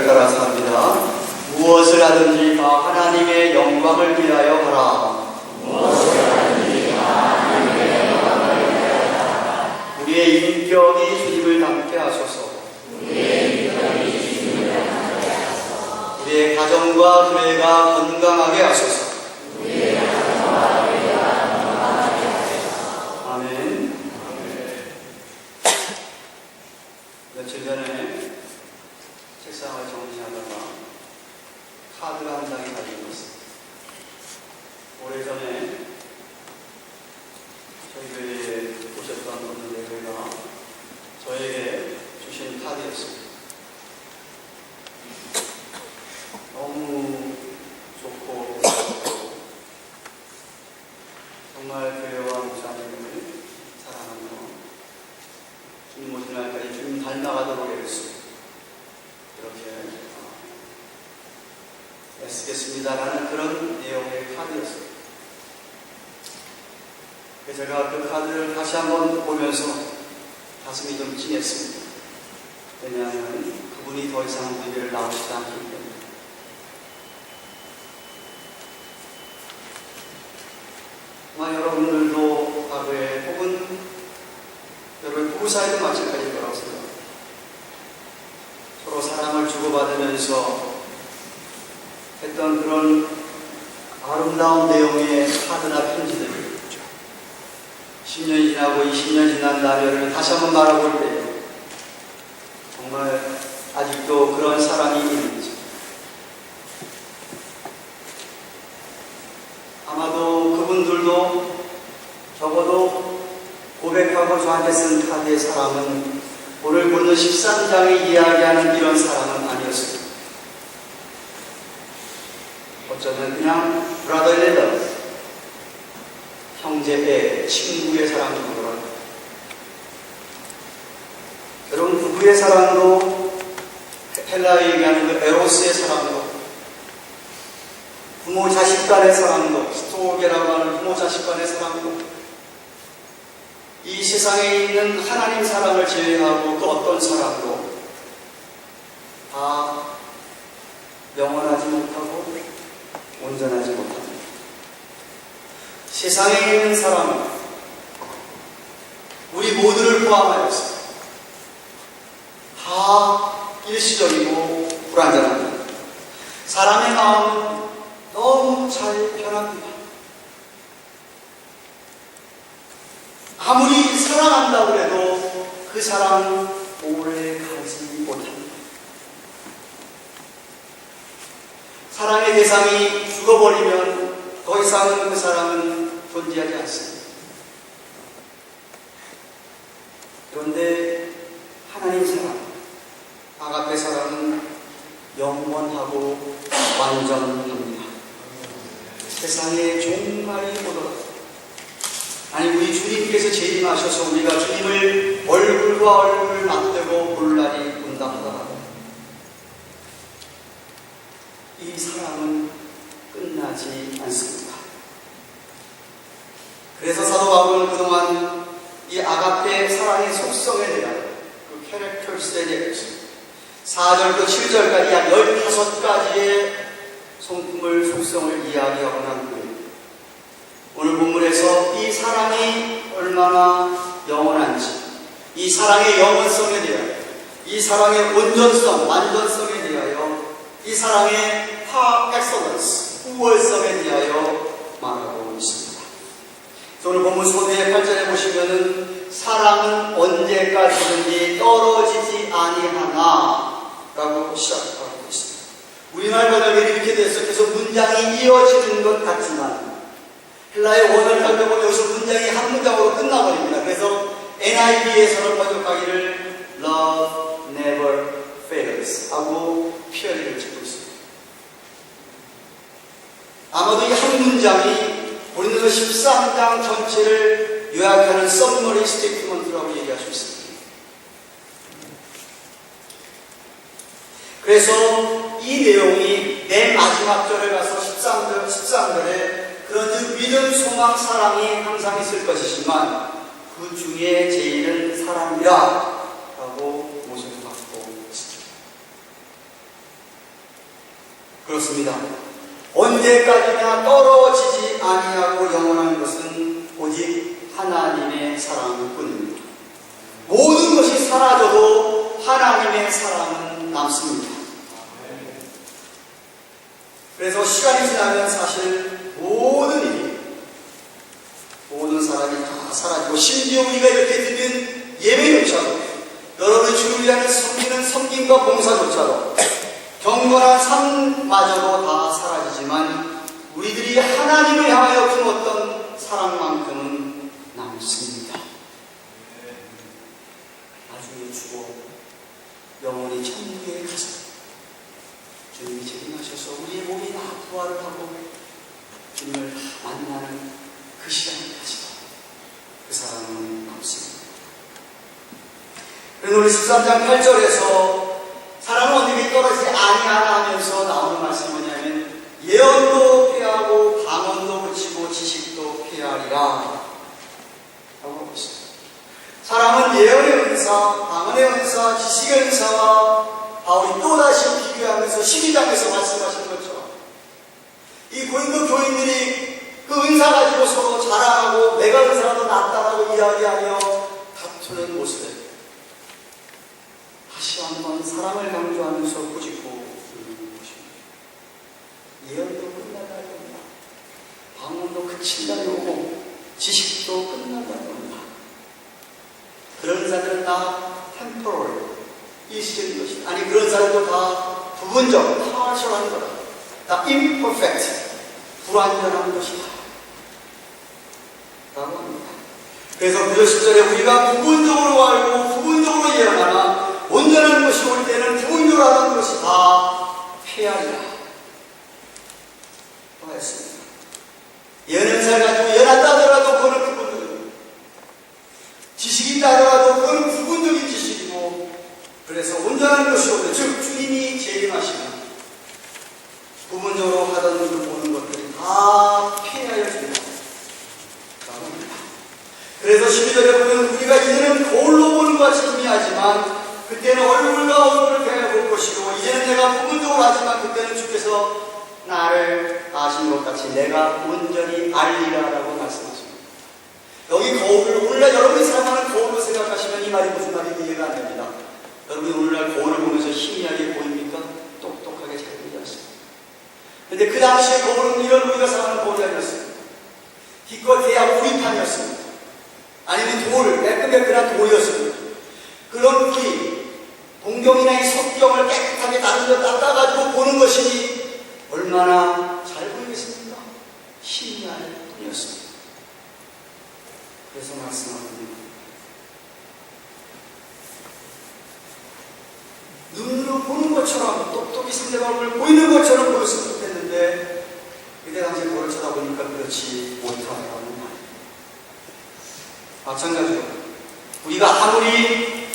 따라서 합니다. 무엇을 하든지 다 하나님의 영광을 위하여 하라. 우리의 인격이 주님을 닮게 하소서. 우리의 가정과 교회가 건강하게 하소서. 아멘. 며칠 전에 책상을 정리하다가 카드가 한 장이 가지고 있습니다. 오래전에 저희 교회에 오셨던 어느 예배가 저에게 주신 카드였습니다. 너무 좋고 정말 교회와 목사님을 사랑하며 주님 오신 날까지 주님 닮아가도록 해주습니다. 이렇게 애쓰겠습니다라는 그런 내용의 카드였습니다. 제가 그 카드를 다시 한번 보면서 가슴이 좀 찡했습니다. 왜냐하면 그분이 더 이상 교회를 나오시지 않기 때문에. 아마 여러분들도 과거에 혹은 여러분 부부 사이도 마찬가지일 거라고 생각합니다. 서로 사랑을 주고받으면서 했던 그런 아름다운 내용의 카드나 편지들이 10년이 지나고 20년 지난 날을 다시 한번 바라볼 때 정말 아직도 그런 사랑이 있는지, 아마도 그분들도 적어도 고백하고 저한테 쓴 카드의 사랑은 오늘 보는 13장이 이야기하는 이런 사랑은 아니었습니다. 어쩌면 그냥 brotherly love, 형제의, 친구의 사랑 정도로. 여러분, 부부의 사랑도, 헬라에 얘기하는 그 에로스의 사랑도, 부모 자식 간의 사랑도, 스토게라고 하는 부모 자식 간의 사랑도, 이 세상에 있는 하나님 사랑을 제외하고 그 어떤 사랑도 다 영원하지 못하고 온전하지 못합니다. 세상에 있는 사랑은 우리 모두를 포함하여서 다 일시적이고 불완전합니다. 사람의 마음은 너무 잘 변합니다. 아무리 사랑한다고 해도 그 사랑은 오래 가지 못합니다. 사랑의 대상이 죽어버리면 더 이상 그 사랑은 존재하지 않습니다. 그런데 하나님 사랑, 아가페 사랑은 영원하고 완전합니다. 세상에 종말이 오더라도, 아니 우리 주님께서 재림하셔서 우리가 주님을 얼굴과 얼굴 맞대고 볼 날이 온다 하더라도 이 사랑은 끝나지 않습니다. 그래서 사도 바울은 그동안 이 아가페 사랑의 속성에 대한 그 캐릭터스에 대해서 4절부터 7절까지 약 15가지의 성품을, 속성을 이야기하고 난 후에 오늘 본문에서 이 사랑이 얼마나 영원한지, 이 사랑의 영원성에 대하여, 이 사랑의 온전성, 완전성에 대하여, 이 사랑의 par excellence, 우월성에 대하여 말하고 있습니다. 오늘 본문 소대의 8절에 보시면은 사랑은 언제까지든지 떨어지지 아니하나 라고 시작하고 있습니다. 우리말 번역에 이렇게 돼서 계속 문장이 이어지는 것 같지만 헬라의 원어를 살펴보면 여기서 문장이 한 문장으로 끝나버립니다. 그래서 NIV에서는 번역하기를 Love never fails 하고 표현을 짓고 있습니다. 아마도 이 한 문장이 고린도서 13장 전체를 요약하는 서머리 스테이트먼트라고 얘기할 수 있습니다. 그래서 이 내용이 맨 마지막 절에 가서 13절에 그런 믿음, 소망, 사랑이 항상 있을 것이지만 그 중에 제일은 사랑이라 라고 모습을 갖고 있습니다. 그렇습니다. 언제까지나 떨어지지 아니하고 영원한 것은 오직 하나님의 사랑뿐입니다. 모든 것이 사라져도 하나님의 사랑은 남습니다. 그래서 시간이 지나면 사실 모든 사람이 다 사라지고, 심지어 우리가 이렇게 드린 예배조차도, 여러분의 주를 위하는 섬기는 섬김과 봉사조차도, 경건한 삶마저도 다 사라지지만 우리들이 하나님을 향하여 품었던 사랑만큼은 남습니다. 나중에 죽어 영원히 천국에 가서 주님이 재림하셔서 우리의 몸이 다 부활을 하고 주님을 만나는 그 시간까지 그 사랑은 남습니다. 그래서 우리 13장 8절에서 사람은 어디에 떨어지지 아니하라 하면서 나오는 말씀이 뭐냐면, 예언도 폐하고 방언도 그치고 지식도 폐하리라 라고 하고 있습니다. 사람은 예언의 은사, 방언의 은사, 지식의 은사와 바울이 또다시 비교하면서 12장에서 말씀하신 것처럼 이 고린도 교인들이 그 은사 가지고 서로 자랑하고 내가 은사가 더 낫다라고 이야기하며 다투는 모습을 다시 한번 사랑을 강조하면서 꾸짖고 있는 것입니다. 예언도 끝난다는 겁니다. 방언도 그친다는 거고 지식도 끝난다는 겁니다. 그런 은사들은 다 템포럴, 일시적인 것이다. 아니, 그런 사람도 다 부분적, partial한 거다. 다 imperfect, 불완전한 것이다 라고 합니다. 그래서 9절 10절에 우리가 부분적으로 알고 부분적으로 예언하나 온전한 것이 올 때는 부분적으로 하는 것이 다 폐하리라 또 했습니다. 예언 은사를 가지고 예언한다 하더라도 그거는 부분적이고, 지식이 있다 하더라도 그거는 부분적인 지식이고, 그래서 온전한 것이 올 때, 즉 주님이 재림하시면 부분적으로 하던 그 모든 것들이 다 폐하여 준다 라고 합니다. 그래서 12절에 보면 우리가 이제는 거울로 보는 것이 희미하지만 그때는 얼굴과 얼굴을 대해볼 것이고, 이제는 내가 부분적으로 하지만 그때는 주께서 나를 아신 것 같이 내가 온전히 알리라 라고 말씀하십니다. 여기 거울을, 오늘날 여러분이 사용하는 거울로 생각하시면 이 말이 무슨 말인지 이해가 안 됩니다. 여러분이 오늘날 거울을 보면서 희미하게 보입니까? 똑똑하게 잘 보이지 않습니다. 근데 그 당시에 거울은 이런 우리가 사용하는 거울이 아니었습니다. 기껏해야 우리판이었습니다. 아니면 돌, 매끈매끈한 돌이었습니다. 그런 우리 동경이나 이 석경을 깨끗하게 다른 데 닦아가지고 보는 것이 얼마나 잘 보이겠습니까? 희미할 뿐이었습니다. 그래서 말씀합니다. 눈으로 보는 것처럼 똑똑히 상대방을 보이는 것처럼 보였으면 좋겠는데 그때 당시에 거울을 쳐다보니까 그렇지 못하다는 말. 마찬가지로 우리가 아무리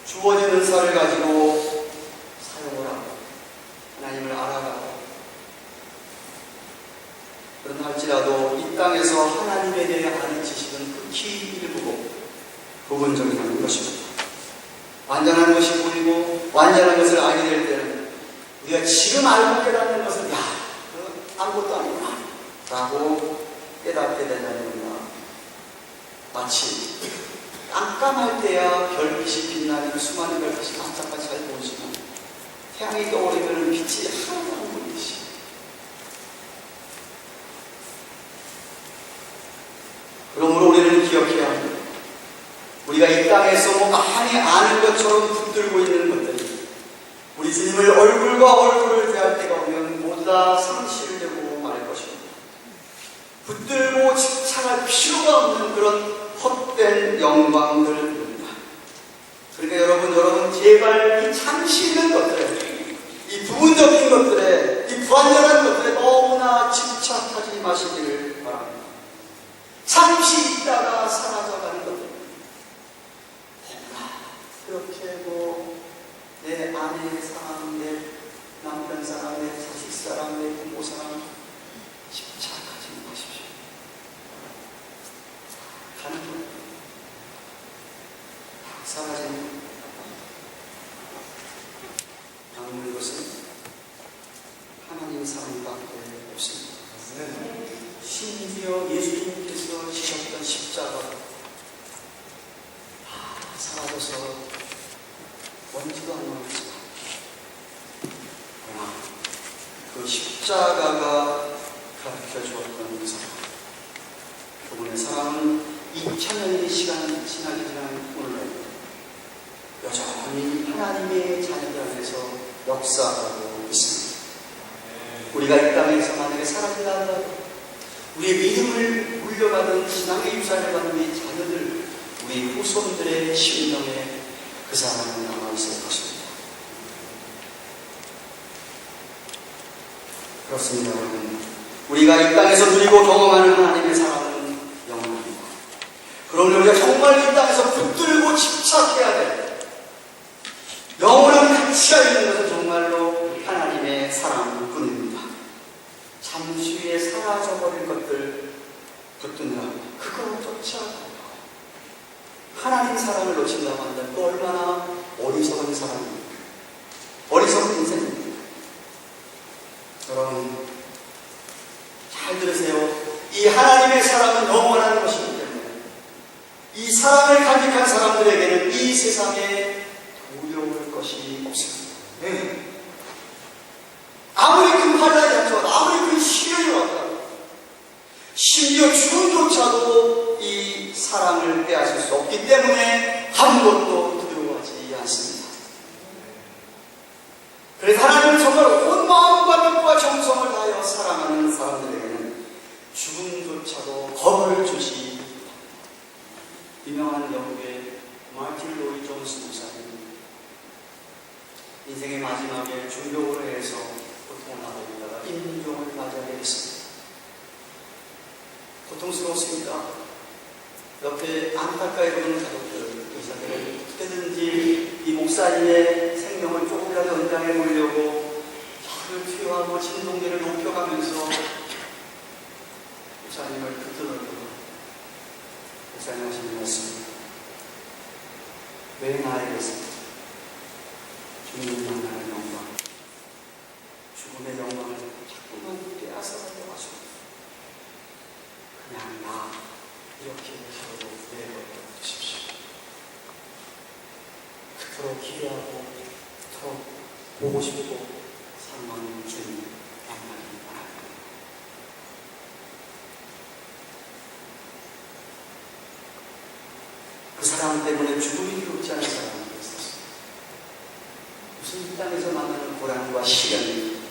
주어진 은사를 가지고 사용을 하고 하나님을 알아가고 그런 할지라도 이 땅에서 하나님에 대해 아는 지식은 극히 일부고 부분적이라는 것입니다. 완전한 것이 보이고 완전한 것을 알게 될 때는 우리가 지금 알고 깨닫는 것은 아무것도 아니구나 라고 깨닫게 된다는 겁니다. 마치 깜깜할 때야 별빛이 빛나는 수많은 별빛이 반짝반짝 잘 보이지만 태양이 떠오르면 빛이 하나도 안 보이듯이 그러므로 우리는 기억해야 합니다. 우리가 이 땅에서 뭐 많이 아는 것처럼 붙들고 있는 것들이 우리 주님을 얼굴과 얼굴을 대할 때가 오면 모두 다 상실되고 말 것입니다. 붙들고 집착할 필요가 없는 그런 헛된 영광들입니다. 그러니까 여러분 제발 이 잠시 있는 것들에, 이 부분적인 것들에, 이 불완전한 것들에 너무나 집착하지 마시기를 바랍니다. 잠시 있다가 사라져가는 것들. 그렇게 내 아내의 사랑, 내 남편 사랑, 내 자식 사랑, 내 부모 사랑 집착하지 마십시오. 가는 것 사라지는 남는 것은 하나님 십자가가 가르쳐 주었던 그 사랑. 그분의 사랑은 2000년의 시간이 지나기 지난 오늘날 여전히 하나님의 자녀들 안에서 역사하고 있습니다. 우리가 이 땅에서 만약에 사랑한다 하더라도 우리의 믿음을 물려받은 신앙의 유산을 받는 이 자녀들, 우리 후손들의 심령에 그 사랑은 남아있을 것입니다. 그렇습니다, 여러분. 우리가 이 땅에서 누리고 경험하는 하나님의 사랑은 영원합니다. 그러니 우리가 정말 이 땅에서 붙들고 집착해야 될 영원한 가치가 있는 것은 정말로 하나님의 사랑뿐입니다. 잠시 후에 사라져버릴 것들 붙드느라 그것조차 하나님 사랑을 놓친다고 한다면 또 얼마나 어리석은 사랑입니까? 어리석은 인생입니다. 여러분 잘 들으세요. 이 하나님의 사랑은 영원한 것이기 때문에 이 사랑을 간직한 사람들에게는 이 세상에 두려울 것이 없습니다. 네. 아무리 큰 환란이 닥쳐와도 아무리 큰 시련이 왔다고 심지어 죽음조차도 이 사랑을 빼앗을 수 없기 때문에 아무것도 두려워하지 않습니다. 그래서 하나님은 정말 온 마음과 뜻과 정성을 다하여 사랑하는 사람들에게는 죽음조차도 겁을 주지. 유명한 영국의 마틴 로이 존스 목사님, 인생의 마지막에 중독으로 해서 고통을 하고 있다가 임종을 맞이하게 됐습니다. 고통스러웠습니다. 옆에 안타까이 보는 가족들, 의사들은 어떻게든지 이 목사님의 생명을 조금이라도 연장해 보려고 혀를 투여하고 진동기를 높여가면서 목사님을 붙들어주고 목사님 하시는 말씀, 왜 나에게서 죽는 만나는 영광, 죽음의 영광을 자꾸만 빼앗아가려고 하시고 그냥 나 이렇게 하루로 내버려 두십시오. 그토록 기대하고 그토록 보고 싶고 사랑하는 주님 만나기 바랍니다. 그 사랑 때문에 죽음이 두렵지 않은 사람이 있었습니다. 무슨 이 땅에서 만나는 고난과 시련이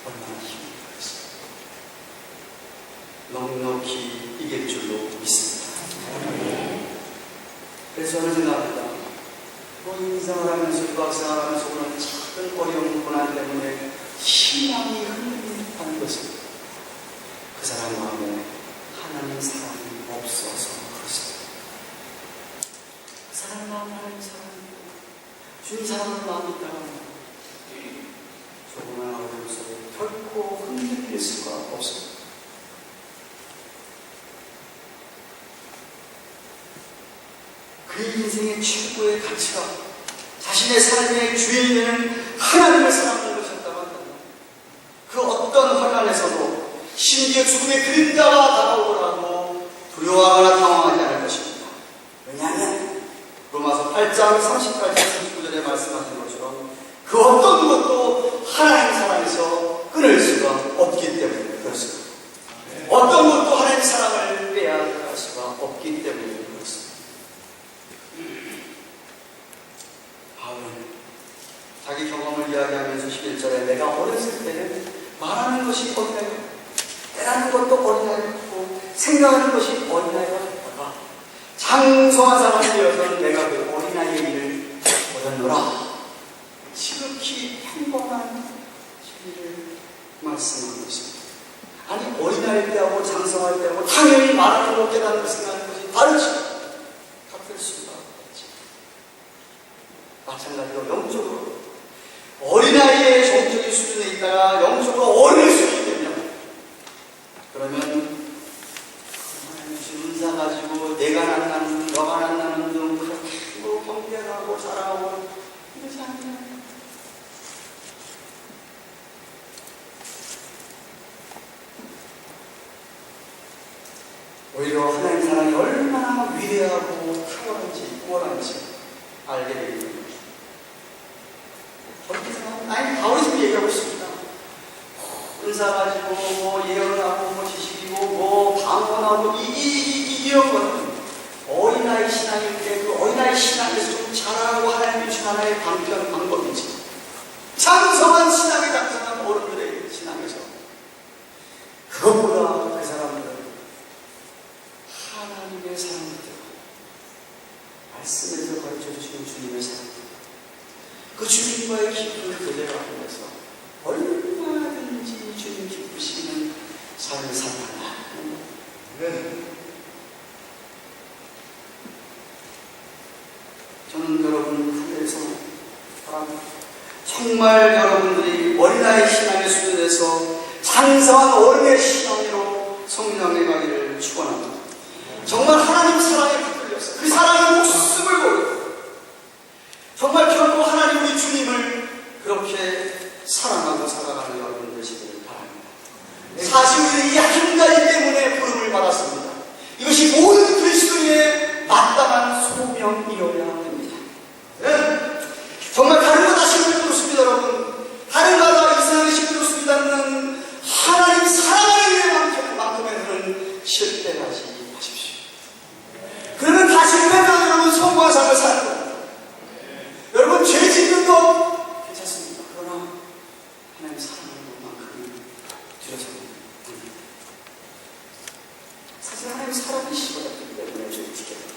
얼마나 힘들었습니다. 넉넉히 이길 줄로 믿습니다. 그래서 저는 생각합니다. 인생을 하면서 유학생활 하면서 오는 작은 어려운 고난 때문에 희망이 흔들리는 것은 그 사람 마음에 하나님 사랑이 없어서 그렇습니다. 그 사람 마음에 하나님 사랑이 주님 사랑하는 마음이 있다면 조그만 어려움 속에 결코 흔들릴 수가 없습니다. 그 인생의 최고의 가치가 자신의 삶의 주인되는 하나님을 사랑하는 것이었다고 한다면 그 어떤 환난에서도 심지어 죽음의 그림자가 다가오더라도 두려워하거나 당황하지 않을 것입니다. 왜냐하면 로마서 8장 38절 39절에 말씀하신 것처럼 그 어떤 것도 하나님 사랑에서 끊을 수가 없기 때문에 그렇습니다. 어떤 것도 하나님 사랑을 빼앗을 수가 없기 때문에 그렇습니다. 바울은 자기 경험을 이야기하면서 11절에 내가 어렸을 때는 말하는 것이 어린아이고 때라는 것도 어린아이고 생각하는 것이 어린아이가 같다가 장성한 사람이 되어서는 내가 그 어린아이의 일을 버렸노라. 지극히 평범한 진리를 말씀하고 있습니다. 아니 어린아이 때하고 장성할 때하고 당연히 말하는 것 깨닫는 것 생각하는 것이 다르지 같을 수가 없지. 마찬가지로 영적으로 어린아이의 정적인 수준에 있다가 영적으로 어릴 수 있겠냐. 그러면 하나님 주신 은사 가지고 내가 낫나는 너가 낫나는 등 그렇게 경쟁하고 자랑하고 이러지 않냐. 오히려 하나님의 사랑이 얼마나 위대하고 탁월한지 우월한지 알게 됩니다. 저렇게 생각하면 아니 바울이 지금 얘기하고 있습니다. 은사 가지고 뭐 예언하고 뭐 지식이고 뭐 방언하고 이런 거는 어린아이 신앙일 때 그 어린아이 신앙에서 좀 자라고 하나님이 준 하나의 방법이지. 장성한 신앙에 장성한 어른들의 신앙에서 그것보다 그 사람들은 하나님의 사랑들, 말씀에서 가르쳐주시는 주님의 사랑들, 그 주님과의 깊은 교제가 하면서 얼마든지 주님 기쁘시는 삶을 살아간다. 저는 여러분 후에서 정말 여러분들이 어린아이 신앙의 수준에서 장성한 어른의 신앙으로 성장해 가기를 축원합니다. 정말 하나님 사랑에 붙들려서 그 사랑의 목숨을 걸고 정말 결코 하나님 우리 주님을 그렇게 사랑하고 살아가는 여러분 되시기를 바랍니다. 사실 우리는 이 한 가지 때문에 부름을 받았습니다. 이것이 모든 그리스도인의 마땅한 소명이어야 합니다. 정말 다른 거 다 힘들었습니다, 여러분. 다른 거 다 이상하게 힘들었습니다는 하나님 사랑하는 만큼에는 실패하지 마십시오. 그러면 다 실패하면 여러분 성공한 삶을 사는 겁니다. 여러분 죄 짓는 것 괜찮습니다. 그러나 하나님 사랑하는 것만큼은 두려워합니다. 사실 하나님 사랑이시기 때문에 죄를 지켜야 됩니다.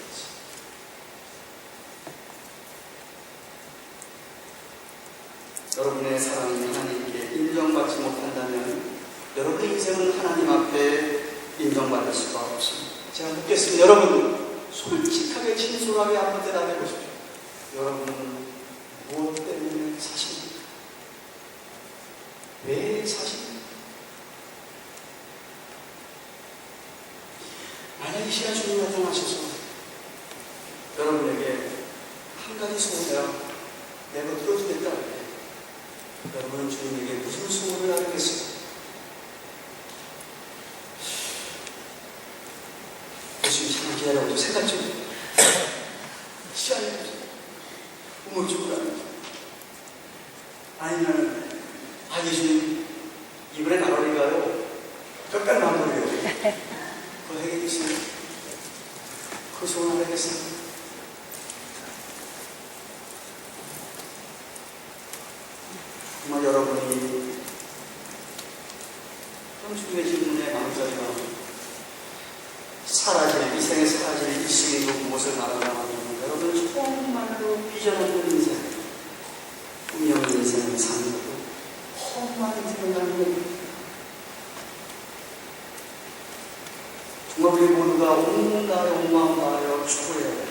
여러분의 사랑이 하나님께 인정받지 못한다면 여러분의 인생은 하나님 앞에 인정받을 수가 없습니다. 제가 묻겠습니다. 여러분 솔직하게 진솔하게 한번 대답해 보십시오. 여러분은 무엇 때문에 사십니까? 왜 사십니까? 만약 이 시간 주님 나타나셔서 여러분에게 한 가지 소원이라 내가 들어주겠다 할 때 여러분은 주님에게 무슨 소원을 하겠습니까? 예수님 잠깐 기다려보죠. 생각 좀 시간이 없어요. 우물쭈물 합니다. 아니면 예수님 이번에 나버리가요 뼈까지 나버려요. 그거 해결했어요. 그 소원을 하겠습니다. 정말 여러분이 주님의 질문에 망설이며 사라질, 이 생에 사라질 일시에도 무엇을 말하라면 여러분 정말로 비전 없는 인생, 꿈이 없는 인생을 사는 것도 험한 생각을 합니다. 정말 우리 모두가 온 나라에 온 마음 다하여 죽어야 돼.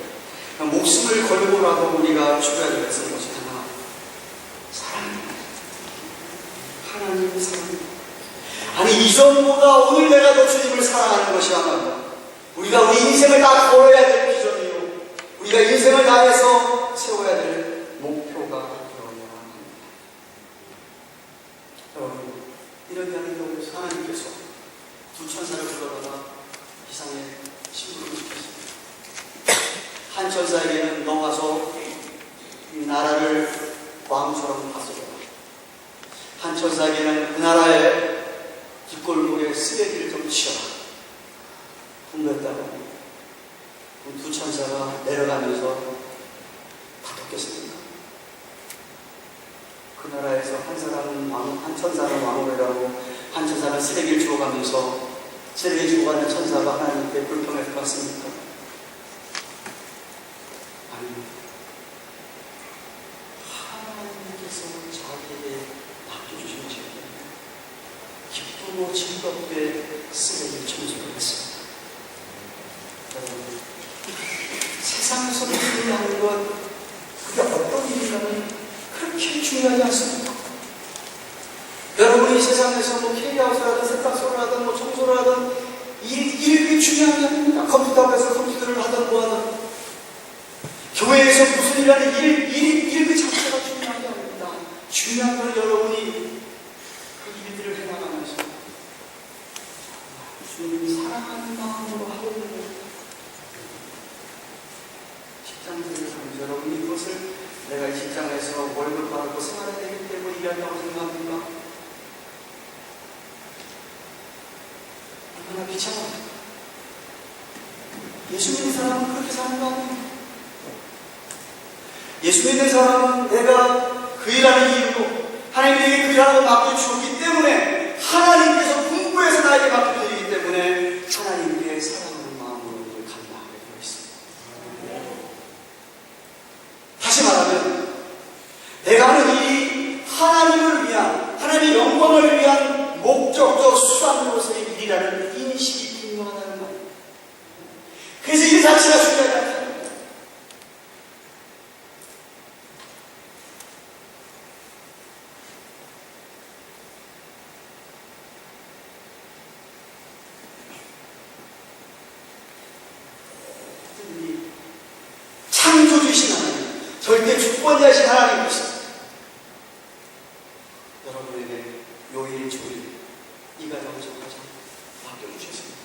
목숨을 걸고라도 우리가 죽어야 되겠는 것이 하나, 사랑입니다. 하나님의 사랑입니다. 아니 이전보다 오늘 내가 더 주님을 사랑하는 것이 아니라 우리가 우리 인생을 다 걸어야 될 비전이요, 우리가 인생을 다해서 세워야 될 목표가 되어야 합니다. 여러분 이런 이야기를 통해서 하나님께서 두 천사를 불러다가 이상에 심부름을 시켰습니다. 한 천사에게는 너 가서 이 나라를 왕처럼 다스려라. 한 천사에게는 그 나라의 뒷골목에 쓰레기를 좀 치워라. 분부했다고 두 천사가 내려가면서 다퉜겠습니까? 그 나라에서 한 천사는 왕을 하고 한 천사는 쓰레기를 주워가면서 쓰레기 주워가는 천사가 하나님께 불평할 것 같습니까? 아닙니다. 하나님께서 자기에게 맡겨주신 것이기 때문에 기쁘고 즐겁게 쓰레기를 청소를 했습니다. 여러분, 세상에서 중요한 것, 그게 어떤 일인가는 그렇게 중요하지 않습니다. 여러분이 세상에서 뭐 K하우스를 하든 세탁소를 하든 뭐 청소를 하든 일이 중요한 게 아닙니다. 컴퓨터 앞에서 컴퓨터를 하든 뭐 하든 교회에서 무슨 일 하는 일 그 자체가 중요한 게 아닙니다. 중요한 건 여러분이 그 일들을 해나가면서 주님이 사랑하는 마음으로 하고 있는 거예요. 직장생활에서 여러분이 이것을 내가 이 직장에서 월급 받고 생활해야 되기 때문에 일한다고 생각합니까? 얼마나 비참합니까? 예수 믿는 사람은 그렇게 사는 거 아니에요? 예수 믿는 사람은 내가 그 일하는 이유로 하나님에게 그 일하라고 맡겨주었기 때문에 하나님께서 분부해서 나에게 맡겨드리기 때문에 하나님께 사랑하는 마음으로 일을 감당하게 되어 있습니다. 다시 말하면 내가 하는 일이 하나님을 위한, 하나님의 영광을 위한 목적적 수단으로서의 일이라는 인식이 분명하다는 말이에요. 그래서 일 자체가 중요하지 않다. 창조주신 하나님, 절대 주권자이신 하나님이십니다. 여러분에게 요일, 조일, 이 가정을 정하자 맡겨주셨습니다.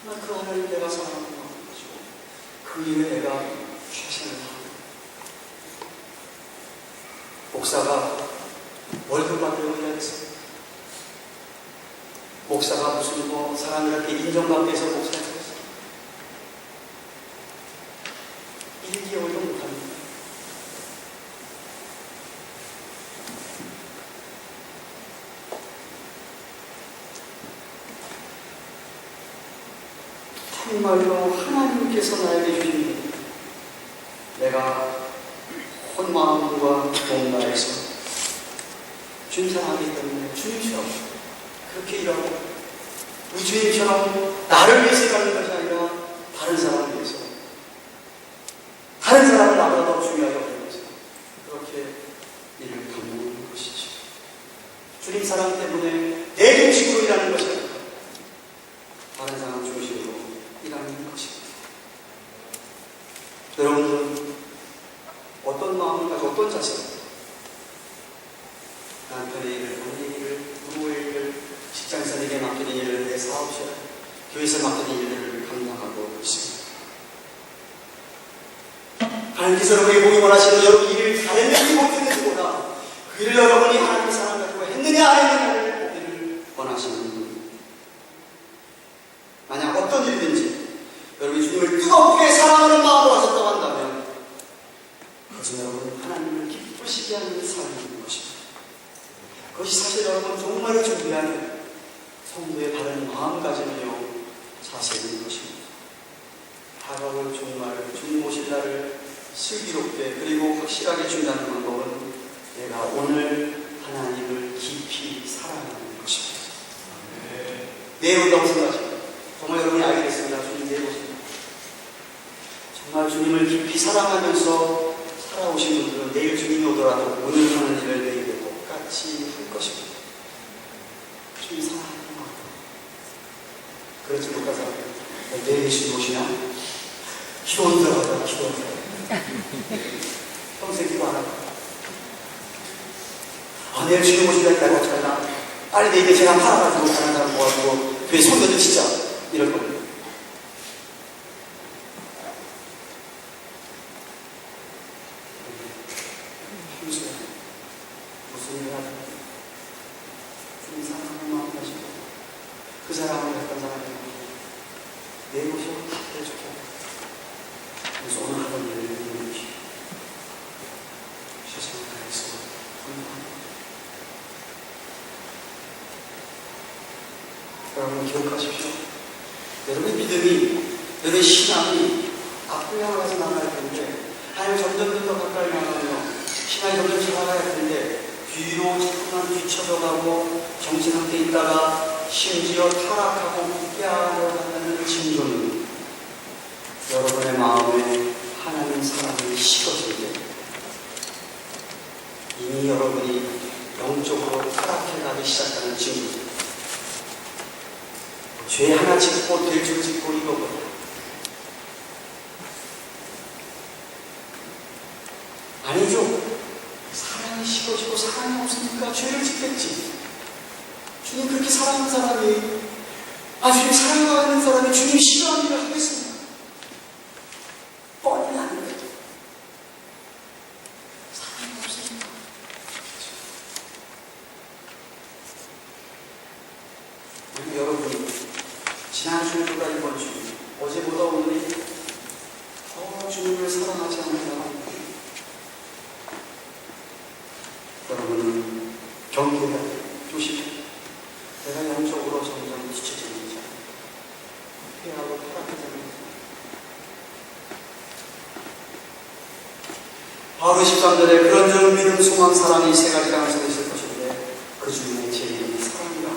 정말 그 하나님 내가 사랑하는 마음을 가지고 그 일에 내가 최선을 다합니다. 목사가 월급 받으려고 일하겠어요. 목사가 무슨 사람들한테 인정받기 위해서 목사를 했어요. 1개월도 못합니다. 정말로 하나님께서 나에게 주신 내가 온 마음과 몸 다해서 주님 사랑하기 때문에 주님처럼 그렇게 일하고 우리 주님처럼 나를 위해서 일하는 것이 아니라 다른 사람을 위해서, 다른 사람은 나보다 더 중요하게 여기면서 그렇게 일을 감당하는 것이죠. 주님 사랑 때문에 내 중심으로 일하는 것이 아니라 다른 사람 중심으로 일하는 것입니다. 여러분들은 어떤 마음을 가지고 어떤 자세로 남편의 일을, 아내의 일을, 부모의 일을, 직장에서 내게 맡기는 일을, 내 사업실, 교회에서 맡기는 일을 감당하고 있습니다. 하나님께서 여러분이 보기 원하시는 여러분 일을 잘했는지 못했는지보다 그 일을 여러분이 하나님의 사랑 가지고 했느냐 안 했느냐를 보기를 원하시는 분입니다. 만약 어떤 일이든지 여러분이 주님을 뜨겁게 사랑하는 마음으로 하셨다고 한다면 그것은 여러분 하나님을 기쁘시게 하는 삶인 것입니다. 그것이 사실 여러분 정말 중요한 성도의 바른 마음가짐이요 자세인 것입니다. 다가올 정말 주님 오실 날을 슬기롭게 그리고 확실하게 준다는 방법은 내가 오늘 하나님을 깊이 사랑하는 것입니다. 내일 온다고 생각하십니다. 정말 여러분이 알게 됐습니다. 주님 내일 오십니다. 정말 주님을 깊이 사랑하면서 살아오신 분들은 내일 주님이 오더라도 오늘 하는 일을 내일도 똑같이 할 것입니다. 주님 사랑하는 마음. 그렇지 못한 사람 내일 주님 오시냐? 기도 들어가자. 기도 들어가자. 평생 기도 안 하고 내일 주님 오시니까 내가 어떡하나? 빨리 내일 제가 팔아가지고 다른 사람 모아주고 교회 성도들 진짜 이럴 겁니다. 평소에 무슨 일을 하든 주님 사랑하는 마음 가지고 그 사람을 했던 사람이 내일 오시고 다 해줄게. 그래서 오늘 하던 일을 이렇게 최선을 다해서 감사합니다. 여러분 기억하십시오. 여러분의 믿음이, 여러분의 신앙이 앞을 향해서 나가야 되는데 하나님 점점 더 가까이 나가며 신앙이 점점 자라가야 되는데 뒤로 자꾸만 뒤쳐져가고 정신 상태에 있다가 심지어 타락하고 깨어나가는 징조는 여러분의 마음에 하나님 사랑이 식어질 때 이미 여러분이 영적으로 타락해가기 시작하는 징조입니다. 죄 하나 짓고 될 줄 짓고 이거거든요. 아니죠. 사랑이 식어지고 사랑이 없으니까 죄를 짓겠지. 주님 그렇게 사랑하는 사람이 주님 사랑하는 사람이 주님 싫어하는 일을 하겠습니까? 뻔히 아는 거죠. 사랑이 없으니까. 여러분이 지난 주일보다 이번 주일, 어제보다 오늘이 더 주님을 사랑하지 않는다. 여러분은 경계가 조심해. 내가 영적으로 점점 뒤처지는지 회하고 타락해지는 바로 13절에 그런 점 믿음, 소망, 사랑이 세 가지가 함께 있을 것인데 그 중에 제일 사랑이라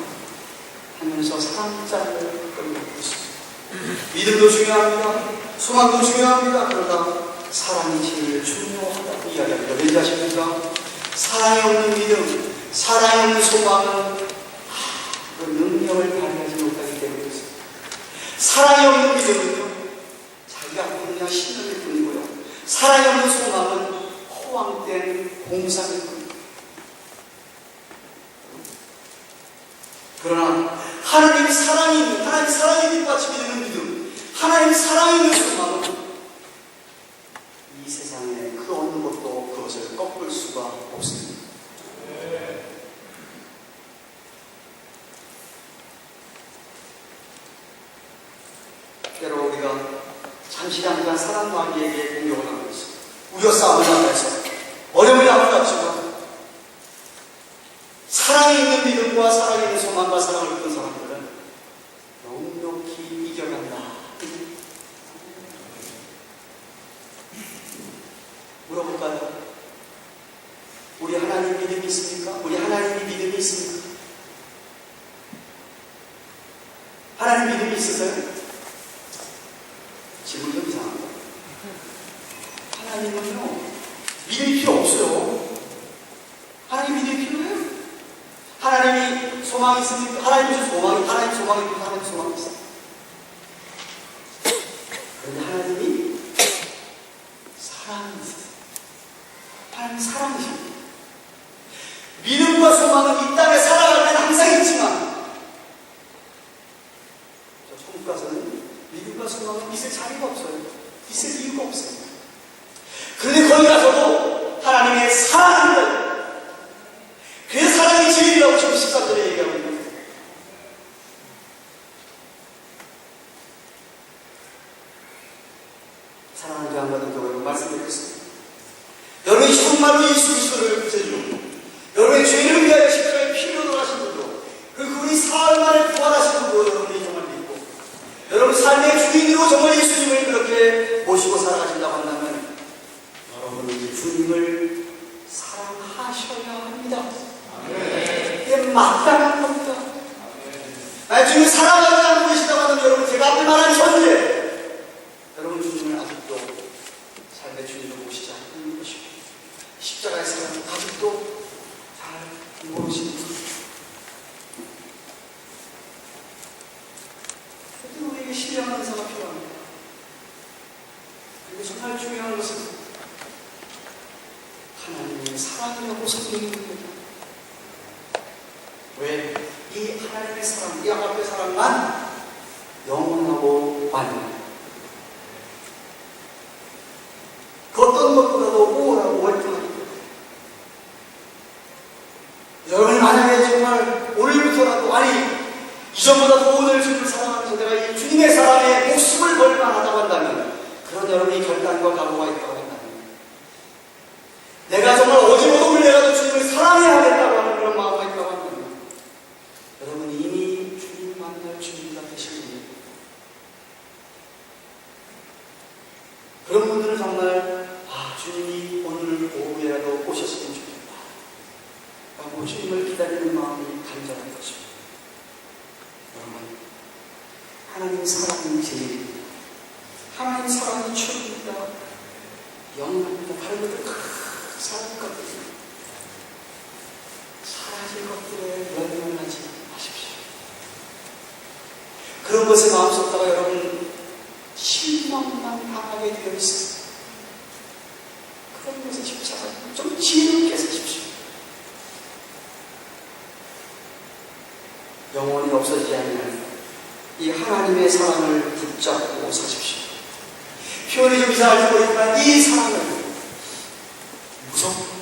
하면서 사랑장을 끌고 있습니다. 믿음도 중요합니다. 소망도 중요합니다. 그러나 사랑이 제일 중요하다고 이야기합니다. 왠지 아십니까? 사랑이 없는 믿음, 사랑이 없는 소망은 그 능력을 발휘하지 못하기 때문이었습니다. 사랑이 없는 믿음은요, 자기가 그냥 신념일 뿐이고요. 사랑이 없는 소망은 허황된 공상일 뿐입니다. 그러나 하나님이 사랑이 있는, 하나님 사랑이 뒷받침이 되는 믿음, 하나님 사랑이 있는 소망은 이 세상에 그 어느 것도 그것을 꺾을 수가 없습니다. 때로 우리가 잠시 잠깐 사람 관계에게 공격을 하고 있습니다. 우리가 싸움을 하면서 어려움을 당하지만 사랑이 있는 믿음과 사랑이 있는 소망과 사랑을 얻은 사람들은 넉넉히 이겨간다. 물어볼까요? 우리 하나님 믿음이 있습니까? 우리 하나님이 믿음이 있습니까? 하나님 믿음이 있으세요? 질문 좀 이상합니다. 하나님은요, 믿음이 필요 없어요. 하나님 믿음이 필요해요. 하나님이 소망이 있습니까? 하나님 소망이 있고 하나님 소망이 있어요. 그런데 하나님이 사랑이 있어요. 하나님 사랑이십니다. 믿음과 소망은 이 땅에 살아갈 때는 항상 있지만 저 천국 가서는 믿음과 소망은 있을 자리가 없어요. 있을 이유가 없어요. 그런데 거기 가서도 하나님의 사랑을, 그래서 사랑이 제일이라고 지금 13절에 얘기하고 있는 거예요. 사랑하는 교회 안 가는 교회로 말씀드리겠습니다. 여러분이 정말로 예수 그리스도를 구세주로, 여러분의 죄를 위하여 십자가에 피를 흘려하신 분도, 그리고 그분이 사흘 만에 부활하신 분도 여러분이 정말 믿고, 여러분 삶의 주인으로 정말 예수님을 그렇게 모시고 살아가신다고 한다면 여러분은 주님을 사랑하셔야 합니다. 이게 마땅한 겁니다. 만약 주님을 사랑하지 않고 계시다고 하면 여러분 제가 앞에 말한 현재 여러분 주님을 아직도 삶의 주인으로 모시지 않는 것이고 십자가의 사랑을 아직도 잘 모르시는 것입니다. 그래도 우리에게 신령한 은사가 필요합니다. 그리고 정말 중요한 것은 하나님의 사랑이라고 성경입니다. 왜? 이 하나님의 사랑, 이 아가페 사랑만 영원하고 완전. 그 어떤 것보다도 우월하고 월등하기 때문에. 여러분이 만약에 정말 오늘부터라도, 아니 이전보다도 오늘 주님을 사랑하면서 내가 이 주님의 사랑에 목숨을 걸 만하다고 한다면, 그런 여러분이 결단과 각오가 있다고 한다면, 내가 정말 어제보다 오늘이라도 주님을 사랑해야 하겠다고 하는 그런 마음이 있다고 한다면, 여러분이 이미 주님 만날 준비가 되실 분입니다. 그런 분들은 정말 주님이 오늘 오후에라도 오셨으면 좋겠다 라고 주님을 기다리는 마음이 간절한 것입니다. 여러분, 하나님 사랑이 제일입니다. 하나님 사랑이 최고입니다. 영원합니다. 다른 것들 사랑할 것들이 사라질 것들에 연연하지 마십시오. 그런 것에 마음 쏟다가 여러분 실망만 당하게 되어 있습니다. 그런 것에 집착하지 말고 좀 지혜롭게 사십시오. 영원히 없어지지 않는 이 하나님의 사랑을 붙잡고 사십시오. 표현이 좀 이상할지 모르지만 이 사랑을 무섭고